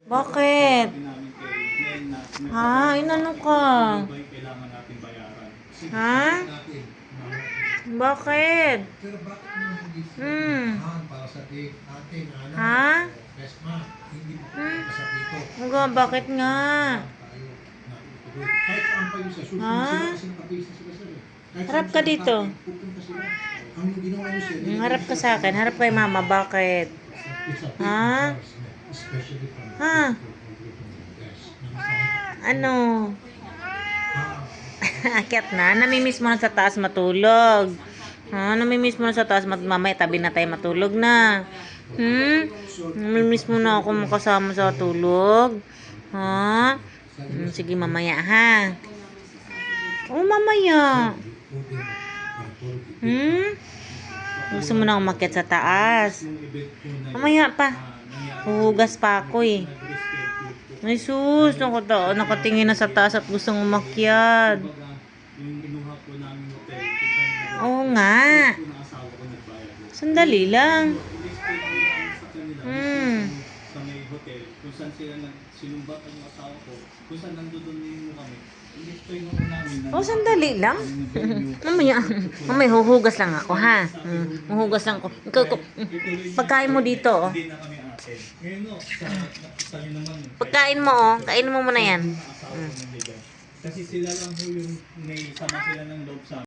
Bakit? Sabi namin kay Nen na may Ha? Inano ka? ano ba yung kailangan natin bayaran. Ha? Bakit? Pero bakit mo hindi Hmm. para sa ate, nanay, Ha? o best man, hindi mo Hmm? sa dito. Nga, bakit nga? Tayo na itutuloy. Kahit saan pa yun sa susunod Ha? sila kasi nakabase na sila sir. Kahit Harap saan ka sila dito. pupunta sila. Ang ginawa niyo sir, Harap ka sa akin. Harap kay mama. Bakit? it's a big Ha? embarrassment, especially from the Ha? yes. Ano? Akyat na. Namimiss mo na sa taas matulog. Ha? Namimiss mo na sa taas mamaya tabi na tayo matulog na. Namimiss mo na ako makasama sa tulog. Ha? Sige mamaya ha. Oh mamaya. Gusto mo na umakyat sa taas. Yung event po na Mamaya pa. nangyari, Huhugas pa ako eh. nag-reschedule po. Ay sus, nakatingin na sa taas at gustong umakyat. Kumbaga, yung kinuha po namin hotel, kung saan Oo nga. po ng asawa ko nagbayad. Sandali lang. I-explain po namin sa kanila sa may hotel, kung saan sila sinumbat ang asawa ko, kung saan nandoon kami. I-explain po namin na Oh, sandali lang. Mamaya huhugas lang ako ha. Huhugas lang ako. Pagkain mo dito oh. hindi na kami atin. Ngayon no, sa inyo naman. Pagkain mo oh. Kainin mo muna yan. Asawa ko nagbigay. Kasi sila lang po yung may sama sila ng loob sa